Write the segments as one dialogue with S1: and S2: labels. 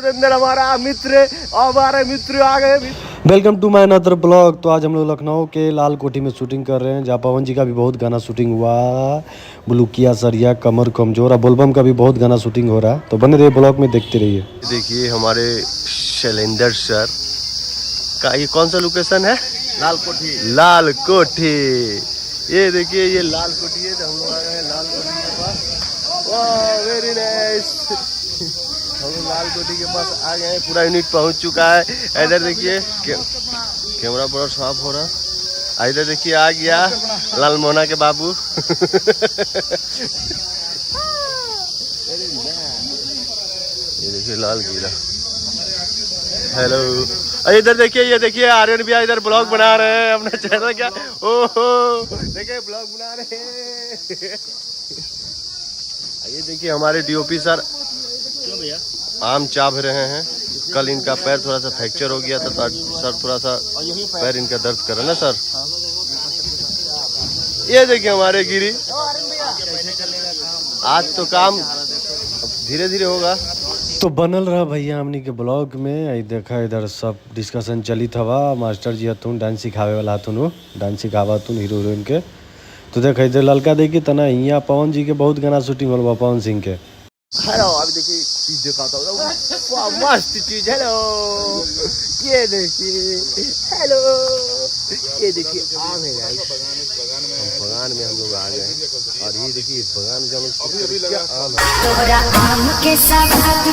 S1: अंदर हमारा मित्र और हमारे मित्र आ गए।
S2: Welcome to my another blog. तो आज हम लोग लखनऊ के लाल कोठी में शूटिंग कर रहे हैं, जहाँ पवन जी का भी बहुत गाना शूटिंग हुआ, बुलुकिया सरिया कमर कमजोर और बोलबम का भी बहुत गाना शूटिंग हो रहा है। तो बने रहिए ब्लॉग में, देखते रहिए।
S1: देखिए हमारे शैलेंद्र सर का ये कौन सा लोकेशन है? लाल कोठी। लाल कोठी, ये देखिए ये लाल कोठी है। हम लोग आ गए हैं लाल कोठी के पास। वाह वेरी नाइस। हम लोग लाल कोठी के पास आ गए हैं, पूरा यूनिट पहुंच चुका है। इधर देखिए कैमरा बड़ा साफ हो रहा। इधर देखिए आ गया लाल मोहना के बाबू। ये देखिए लाल किला। हेलो, इधर देखिए, ये देखिए आर्यन भैया इधर ब्लॉग बना रहे हैं अपना चैनल क्या। ओहो देखिए ब्लॉग बना रहे हैं। ये देखिए हमारे डीओपी सर आम चाभ रहे हैं। कल इनका पैर थोड़ा सा फ्रैक्चर हो गया था, तो सर थोड़ा सा पैर इनका दर्द कर रहा है ना सर। ये देखिए हमारे गिरी, आज तो काम धीरे धीरे होगा।
S2: तो बनल रहा भैया हमनी के ब्लॉग में। आई देखा इधर सब डिस्कशन चली था, मास्टर जी हथुन डांस सिखावे वाला हथुन, वो डांस सिखावा हथुन हीरो हीरोइन के। तो देखा इधर लड़का देखी तना यहाँ पवन जी के बहुत गाना शूटिंग होल पवन सिंह के।
S1: हेलो, अभी देखिए चीज दिखाता हूँ, मस्त चीज। हेलो ये देखिए, हेलो ये देखिए आम है यार। बगान में हम लोग आ गए हैं और ये देखिए इस बगान में क्या आम है। आम के साथ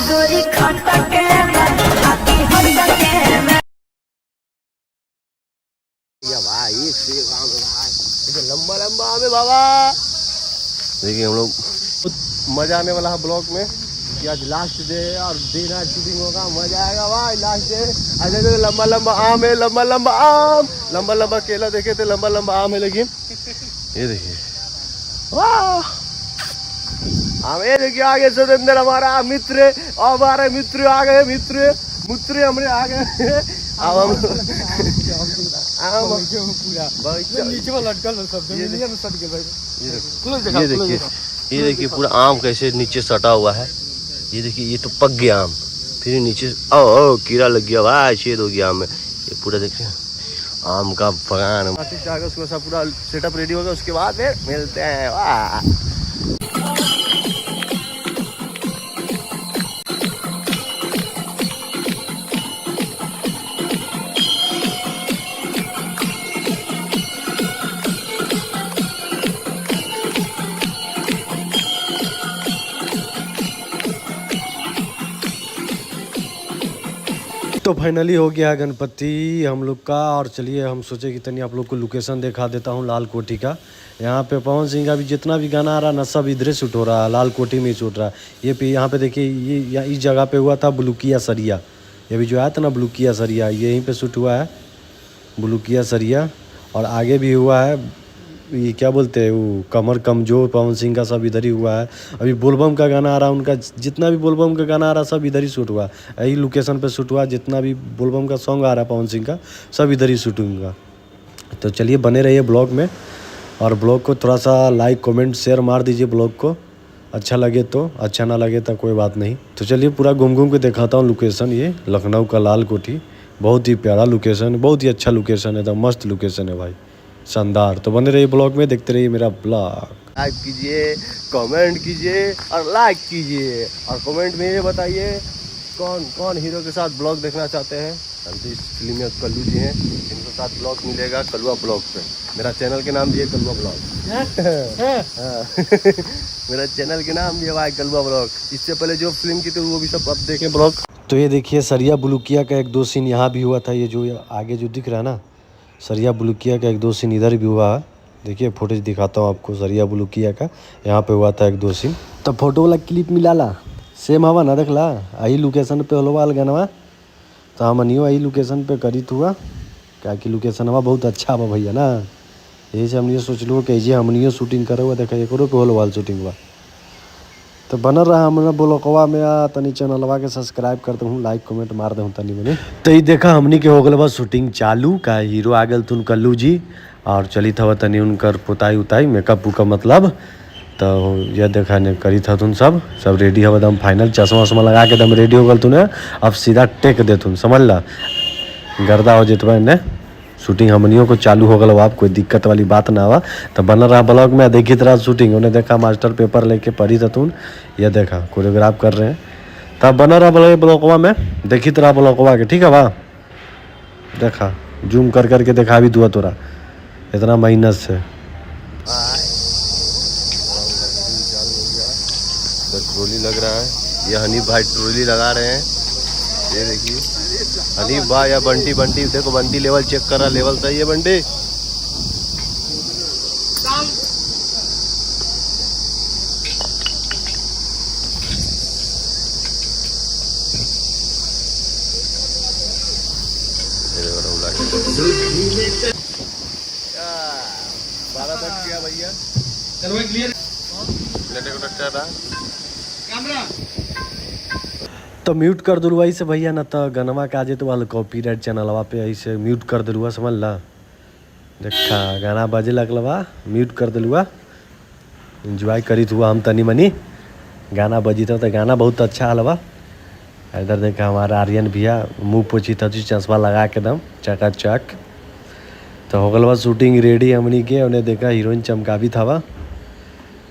S1: गोरी खटके भाई, सेब आम है भाई, लंबा लंबा आम है बाबा। देखिए हम लोग मजा आने वाला है ब्लॉग में कि आज लास्ट डे और दिन आज शूटिंग होगा, मजा आएगा भाई। लास्ट डे आज लंबा लंबा आम है, लंबा लंबा आम, लंबा लंबा केला देखे थे, लंबा लंबा आम है। लेकिन ये देखिए वाह आम। ये देखिए आगे से अंदर हमारा मित्र और हमारे मित्र आ गए। मित्र हमारे आ गए। अब हम ये देखिए पूरा आम कैसे नीचे सटा हुआ है। ये देखिए ये तो पक गया आम, फिर नीचे ओ कीड़ा लग गया भाई, छेद हो गया आम में। ये पूरा देखिए आम का बगान। उसको सब पूरा सेटअप रेडी होगा, उसके बाद फिर मिलते हैं। वाह
S2: तो फाइनली हो गया गणपति हम लोग का। और चलिए हम सोचे कि तनी आप लोग को लोकेशन दिखा देता हूँ लाल कोठी का। यहाँ पे पवन सिंह का भी जितना भी गाना आ रहा है ना, सब इधर शूट हो रहा है, लाल कोठी में ही शूट रहा है। ये पे यहाँ पे देखिए, ये इस जगह पे हुआ था बुलुकिया सरिया। ये भी जो आया था ना बुलुकिया सरिया, यहीं पे शूट हुआ है बुलुकिया सरिया। और आगे भी हुआ है ये क्या बोलते हैं वो कमर कमजोर, पवन सिंह का सब इधर ही हुआ है। अभी बोलबम का गाना आ रहा है, उनका जितना भी बोलबम का गाना आ रहा है सब इधर ही शूट हुआ है। यही लोकेशन पे शूट हुआ, जितना भी बोलबम का सॉन्ग आ रहा है पवन सिंह का सब इधर ही शूटिंग हुआ। तो चलिए बने रहिए ब्लॉग में, और ब्लॉग को थोड़ा सा लाइक कमेंट शेयर मार दीजिए ब्लॉग को। अच्छा लगे तो, अच्छा ना लगे तो कोई बात नहीं। तो चलिए पूरा घूम घूम के दिखाता हूँ लोकेशन। ये लखनऊ का लाल कोठी बहुत ही प्यारा लोकेशन, बहुत ही अच्छा लोकेशन है, एकदम मस्त लोकेशन है भाई, शानदार। तो बने रहिए ब्लॉग में, देखते रहिए मेरा ब्लॉग।
S1: लाइक कीजिए, कमेंट कीजिए और लाइक कीजिए, और कमेंट में ये बताइए कौन कौन हीरो के साथ ब्लॉग देखना चाहते हैं। हम तो इस फिल्म में कल्लू जी हैं, इनके साथ ब्लॉग मिलेगा कलुआ ब्लॉग पे। मेरा चैनल के नाम भी है कलुआ ब्लॉग। मेरा चैनल के नाम भी है भाई कलुआ ब्लॉग। इससे पहले जो फिल्म की थी वो भी सब अब देखें ब्लॉग।
S2: तो ये देखिए सरिया बुलुकिया का एक दो सीन यहाँ भी हुआ था। ये जो आगे जो दिख रहा है ना, सरिया बुलुकिया का एक दो सीन इधर भी हुआ है। देखिए फुटेज दिखाता हूँ आपको सरिया बुलुकिया का, यहाँ पे हुआ था एक दो सीन। तो फोटो वाला क्लिप मिला ला सेम हवा ना, देख ला आई लोकेशन पे होलो वाल गनवा। तो हमनियो आई लोकेशन पे करी हुआ, क्या कि लोकेशन हवा बहुत अच्छा हुआ भैया ना। यही से हमने सोच लो कि हमनियो शूटिंग करे हुआ, देखा एक पे होलो वाल शूटिंग हुआ। तो बनल रहा हमरा ब्लॉकवा में आ तनी चैनलवा के सब्सक्राइब कर दूँ, लाइक कमेंट मार दूँ तनी मनी। तो ये देखा हमनी के हो गल बा शूटिंग चालू का हीरो आ गल तुन कल्लू जी और चली था तनी उनकर पुताई उताई मेकअप उकअप मतलब। तो ये देखा ने करी था तुम सब रेडी हो एकदम फाइनल चश्मा वश्मा लगा के एकदम रेडी हो गल तूने। अब सीधा टेक दे तुम समझ ला गर्दा हो जेतबा ने शूटिंग हमनियों को चालू हो गल अब कोई दिक्कत वाली बात ना हुआ। तो बन रहा ब्लॉग में देखी तरह शूटिंग उन्हें देखा मास्टर पेपर लेके पढ़ी था तुम। यह देखा कोरियोग्राफ कर रहे हैं तब बना रहा ब्लॉकवा में देखी तरह ब्लॉकवा के ठीक है वाह। देखा जूम कर करके देखा भी दुआ तोरा इतना मेहनत से।
S1: ट्रोली लग रहा है ये हनीफ भाई ट्रोली लगा रहे हैं। ये देखिए हनीफ भाई या बंटी बंटी देखो बंटी लेवल चेक कर रहा लेवल सही है बंटी। बारह बज गया भैया चलो क्लियर
S2: तो म्यूट कर दिलुआ ऐसे भैया ना तो गनवा का जे तो वाल कॉपीराइट चैनलवा पे ऐसे म्यूट कर दिलुआ समझ ला। देखा गाना बजे लगलवा म्यूट कर दिलुआ एंजॉय करी हुआ हम तनी मनी गाना बजी था तो गाना बहुत अच्छा हलवा। इधर देखा हमारा आर्यन भैया मुँह पोछी था चश्मा लगा के दम चकाचक। तो हो गल बा शूटिंग रेडी हमनी के उन्हें देखा हीरोइन चमकावी था वा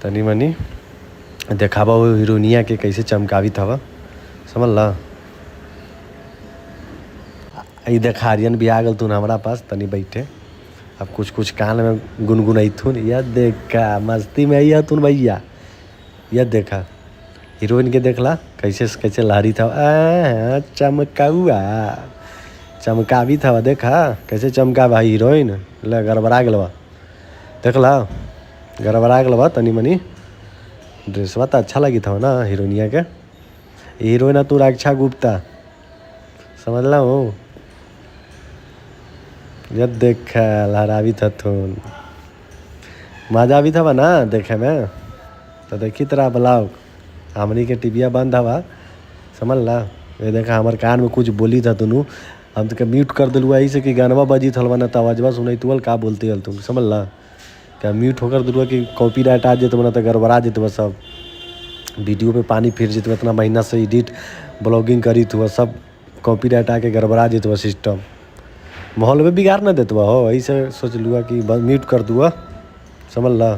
S2: तनी मनी देखावा वो हीरोइनिया के कैसे चमकावी था वा समझ ला। ये देखा आर्यन भी आ गल तू हमारा पास तनी बैठे अब कुछ कान में गुनगुनाथुन। यह देखा मस्ती में आई तुन भैया। यह देखा हीरोइन के देखला कैसे कैसे लहरी था चमकाउआ चमकावी था देखा कैसे चमका भाई हीरोइन ले गड़बड़ा गलवा देखला गड़बड़ा गलवा तनी मनी ड्रेसवा तो अच्छा लगी था ना हीरोइनिया के। हीरोइन तू रक्षा गुप्ता समझ ला हो। ये देखा लहरावी था थून मजा भी था ना देखे में। तो देखी तरह ब्लॉग हमनी के टीविया बंद हवा समझ ला। ये देखा हमारे कान में कुछ बोली था तुनू हम तो म्यूट कर दिलुआ ऐसे कि गानवा बजी थलवा ना तो आवाजवा सुनाई तुअल का बोलते हल तुम समझ ला। क्या म्यूट होकर दिलुआ कि कॉपीराइट आ जेत बना तो गड़बड़ा जेतवा सब वीडियो पे पानी फिर जेतवा इतना महीना से एडिट ब्लॉगिंग करी थी सब कॉपीराइट आके गड़बड़ा जेतवा सिस्टम माहौल में बिगाड़ ना देतवा हो। ऐसे सोच लुआ कि म्यूट कर दुआ समझ ला।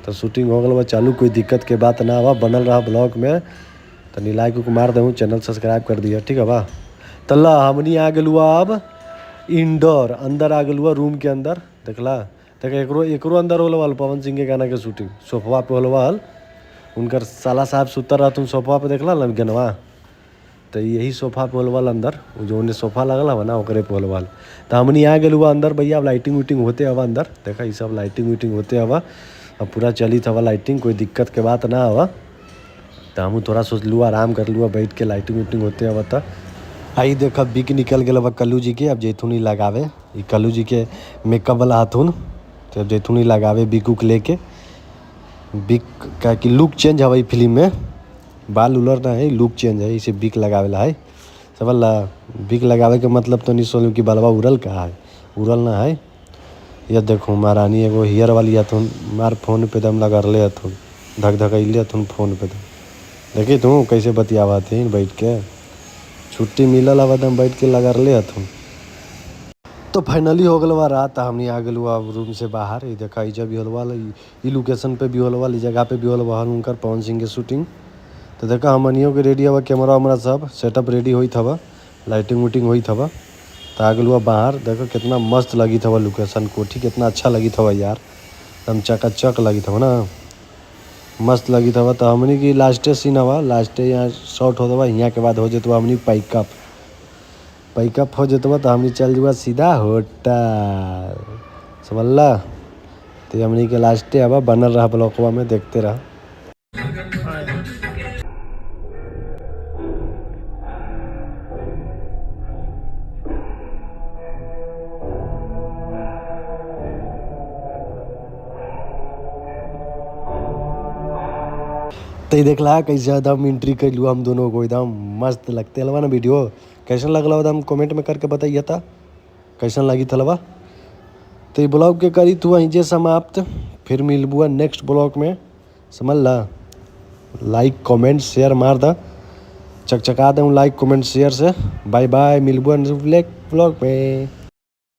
S2: तो शूटिंग हो गल बा चालू कोई दिक्कत के बात ना हुआ बनल रहा ब्लॉग में तनी लाइक उक मार दूँ चैनल सब्सक्राइब कर दिया ठीक है बा। तल्ला हमनी आ गलुआ अब इंडोर अंदर आ गलुआ रूम के अंदर देखला देख एकरो अंदर होल वाल पवन सिंह के गाना के शूटिंग सोफवा पे होल वाल उनकर साला साहब सुतर रहतुन सोफा पे देखला गनवा। तो यही सोफा पे होल वाल अंदर जो उन्हें सोफा लगल हवा ना ओकरे पे होल वाल। तो हमनी आ गलुआ अंदर भैया अब लाइटिंग उइटिंग होते हवा अंदर देखा ये सब लाइटिंग उइटिंग होते हवा अब पूरा चली था लाइटिंग कोई दिक्कत के बात ना हुआ। तो हम थोड़ा सोच लुआ आराम कर लुआ बैठ के लाइटिंग उइटिंग होते हवा। तो आई देख बिक निकल गया बा कल्लू जी के अब जैथुनी लगावे ये कल्लू जी के मेकअप वाला हथुन। तो अब जैथुनी लगावे बिक उक लेके बिक का कि लुक चेंज हवा फिल्म में बाल उलर ना है लुक चेंज है इसे बिक लगावे ला है समझ ला। बिक लगावे के मतलब तो नहीं सोचूँ कि बालवा उड़ल का है उड़ल ना है। यह देखो महारानी एगो हियर वाली हथुन मार फोन पे दम लगरले हथुन धक धकैले हथुन फोन पे दम देखी तू कैसे बतियावा थे बैठ के छुट्टी मिलल अब दम बैठ के लगरले हथुन। तो फाइनली हो गल बा रात हमनी आ गलू अब रूम से बाहर ये देखा जब भी होलवा ई लोकेशन पे भी होलवा ई जगह पे भी होलवा उनकर पवन सिंह के शूटिंग। तो देखा हमनियों के रेडी हवा कैमरा वैमरा सब सेटअप रेडी हुई हवा लाइटिंग उइटिंग हुई हवा। तो आ गलुआ बाहर देखो कितना मस्त लगी था लोकेशन कोठी कितना अच्छा लगी था यार एकदम चकाचक लगी था ना मस्त लगी था। तो हमनी की लास्टे सीन हवा लास्टे यहाँ शॉर्ट होता यहाँ के बाद हो जाता हमनी पैकअप हो जाता तो हमनी चल जुआ सीधा होटल समझ ला। तो हमनी के लास्टे हवा बनल रहा ब्लॉकवा में देखते रहा। तो ये देख ला कैसे एकदम एंट्री कर लू हम दोनों को, एकदम मस्त लगते हलवा ना वीडियो। कैसन लगला एकदम कमेंट में करके बताइए था कैसन लगी थलवा। तो ये ब्लॉग के करी तू वहीं जे समाप्त, फिर मिलबुआ नेक्स्ट ब्लॉग में, समझ ला। लाइक कमेंट शेयर मार दा, चकचका दूँ लाइक कमेंट शेयर से। बाय बाय, मिलबुआ नेक्स्ट ब्लॉग में।